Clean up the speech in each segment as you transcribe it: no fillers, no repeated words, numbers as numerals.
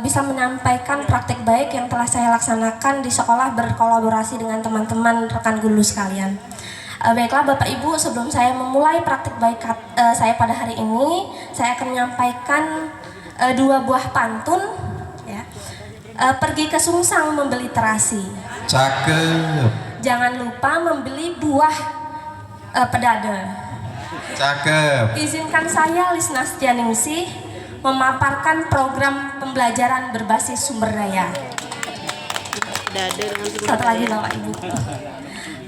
bisa menyampaikan praktik baik yang telah saya laksanakan di sekolah berkolaborasi dengan teman-teman rekan guru sekalian. Baiklah Bapak Ibu, sebelum saya memulai praktik baik saya pada hari ini, saya akan menyampaikan 2 buah pantun. Ya. Pergi ke Sungsang membeli terasi. Cakep. Jangan lupa membeli buah pedada. Cakep. Izinkan saya Lisna Setianingsih memaparkan program pembelajaran berbasis sumber daya. Satu lagi Bapak Ibu.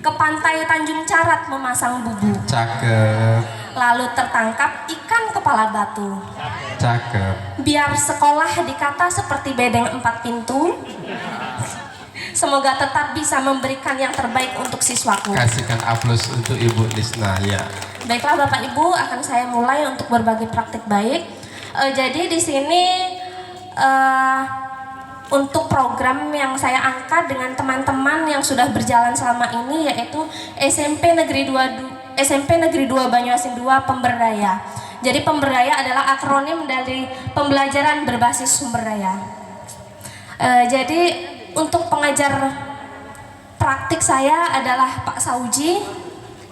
Ke pantai Tanjung Carat memasang bubu. Cakep. Lalu tertangkap ikan kepala batu. Cakep. Biar sekolah dikata seperti bedeng 4 pintu. Semoga tetap bisa memberikan yang terbaik untuk siswaku. Kasihkan aplaus untuk Ibu Lisna ya. Baiklah Bapak Ibu, akan saya mulai untuk berbagi praktik baik. Jadi di sini untuk program yang saya angkat dengan teman-teman yang sudah berjalan selama ini, yaitu SMP Negeri 2 Banyuasin 2 Pemberdaya. Jadi pemberdaya adalah akronim dari pembelajaran berbasis sumber daya. Jadi untuk pengajar praktik saya adalah Pak Sauji.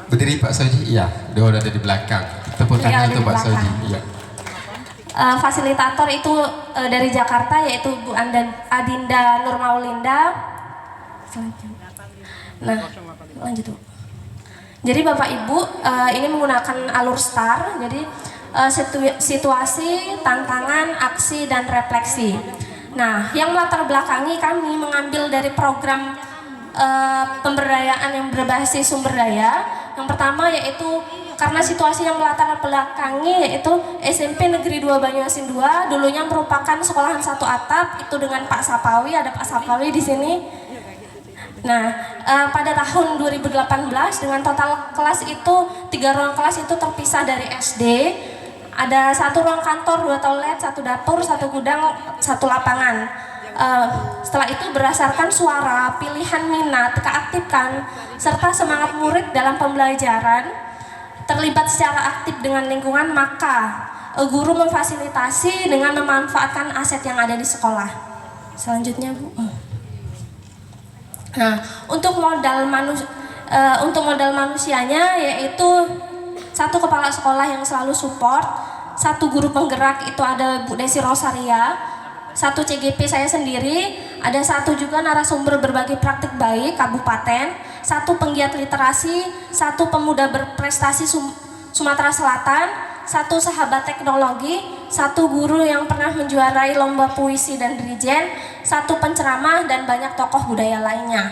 Berdiri Pak Sauji, iya. Dia udah ada di belakang. Tepuk tangan untuk Pak Sauji. Iya. Fasilitator itu dari Jakarta, yaitu Bu Adinda Nurmaulinda. Nah, lanjut. Jadi Bapak Ibu, ini menggunakan alur STAR. Jadi situasi, tantangan, aksi, dan refleksi. Nah, yang melatar belakangi kami mengambil dari program pemberdayaan yang berbasis sumber daya. Yang pertama yaitu karena situasi yang melatar belakangi yaitu SMP Negeri 2 Banyuasin 2, dulunya merupakan sekolahan satu atap, itu dengan Pak Sapawi, ada Pak Sapawi di sini. Nah, pada tahun 2018 dengan total kelas itu 3 ruang kelas itu terpisah dari SD. Ada 1 ruang kantor, 2 toilet, 1 dapur, 1 gudang, 1 lapangan. Setelah itu berdasarkan suara, pilihan minat, keaktifan, serta semangat murid dalam pembelajaran, terlibat secara aktif dengan lingkungan, maka guru memfasilitasi dengan memanfaatkan aset yang ada di sekolah. Selanjutnya Bu. Nah, untuk modal manusianya yaitu 1 kepala sekolah yang selalu support, 1 guru penggerak itu ada Bu Desi Rosaria, 1 CGP saya sendiri, ada 1 juga narasumber berbagi praktik baik kabupaten, 1 penggiat literasi, 1 pemuda berprestasi Sumatera Selatan, 1 sahabat teknologi, 1 guru yang pernah menjuarai lomba puisi dan dirijen, 1 penceramah, dan banyak tokoh budaya lainnya.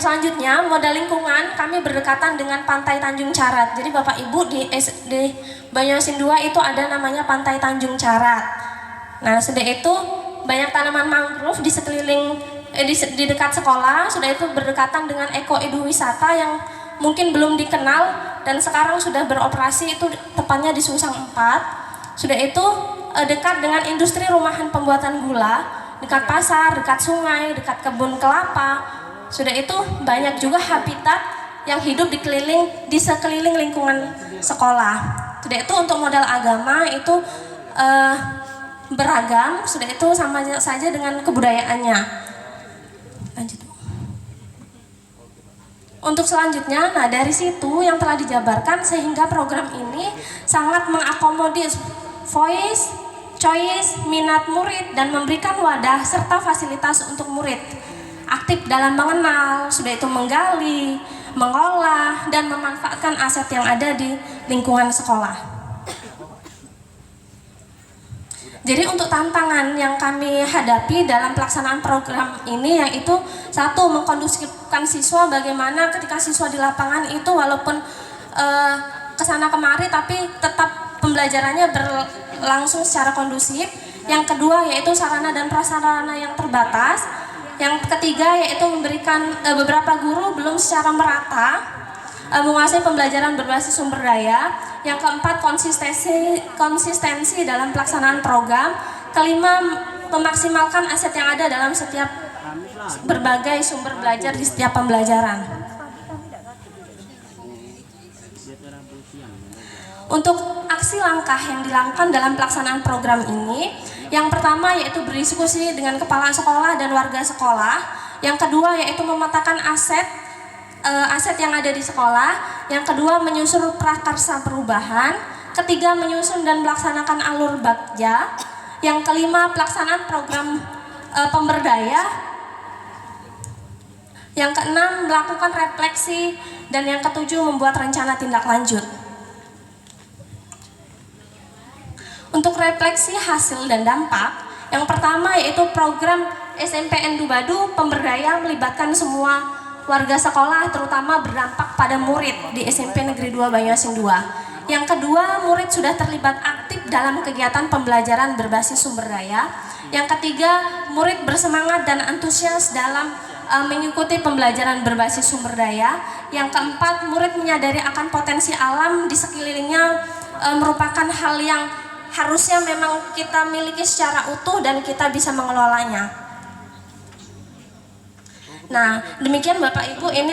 Selanjutnya modal lingkungan, kami berdekatan dengan Pantai Tanjung Carat. Jadi Bapak Ibu di SD Banyuasin 2 itu ada namanya Pantai Tanjung Carat. Nah, sudah itu banyak tanaman mangrove di sekeliling di dekat sekolah. Sudah itu berdekatan dengan eko-edu wisata yang mungkin belum dikenal dan sekarang sudah beroperasi, itu tepatnya di Sungsang 4. Sudah itu dekat dengan industri rumahan pembuatan gula, dekat pasar, dekat sungai, dekat kebun kelapa. Sudah itu banyak juga habitat yang hidup di sekeliling lingkungan sekolah. Sudah itu untuk modal agama itu beragam, sudah itu sama saja dengan kebudayaannya. Lanjut. Untuk selanjutnya, nah dari situ yang telah dijabarkan sehingga program ini sangat mengakomodir voice, choice, minat murid dan memberikan wadah serta fasilitas untuk murid aktif dalam mengenal, sudah itu menggali, mengolah dan memanfaatkan aset yang ada di lingkungan sekolah. Jadi untuk tantangan yang kami hadapi dalam pelaksanaan program ini yaitu 1, mengkondusifkan siswa, bagaimana ketika siswa di lapangan itu walaupun kesana kemari tapi tetap pembelajarannya berlangsung secara kondusif. Yang kedua yaitu sarana dan prasarana yang terbatas. Yang ketiga yaitu memberikan beberapa guru belum secara merata menguasai pembelajaran berbasis sumber daya. Yang keempat, konsistensi dalam pelaksanaan program. Kelima, memaksimalkan aset yang ada dalam setiap berbagai sumber belajar di setiap pembelajaran. Untuk aksi langkah yang dilakukan dalam pelaksanaan program ini, Yang pertama yaitu berdiskusi dengan kepala sekolah dan warga sekolah. Yang kedua yaitu memetakan aset yang ada di sekolah. Yang kedua menyusun prakarsa perubahan. Ketiga menyusun dan melaksanakan alur bagja. Yang kelima pelaksanaan program pemberdaya. Yang keenam melakukan refleksi, dan yang ketujuh membuat rencana tindak lanjut. Untuk refleksi hasil dan dampak, yang pertama yaitu program SMPN Dubadu pemberdaya melibatkan semua warga sekolah, terutama berdampak pada murid di SMP Negeri 2 Banyuasin 2. Yang kedua, murid sudah terlibat aktif dalam kegiatan pembelajaran berbasis sumber daya. Yang ketiga, murid bersemangat dan antusias dalam mengikuti pembelajaran berbasis sumber daya. Yang keempat, murid menyadari akan potensi alam di sekelilingnya merupakan hal yang harusnya memang kita miliki secara utuh dan kita bisa mengelolanya. Nah, demikian Bapak Ibu, ini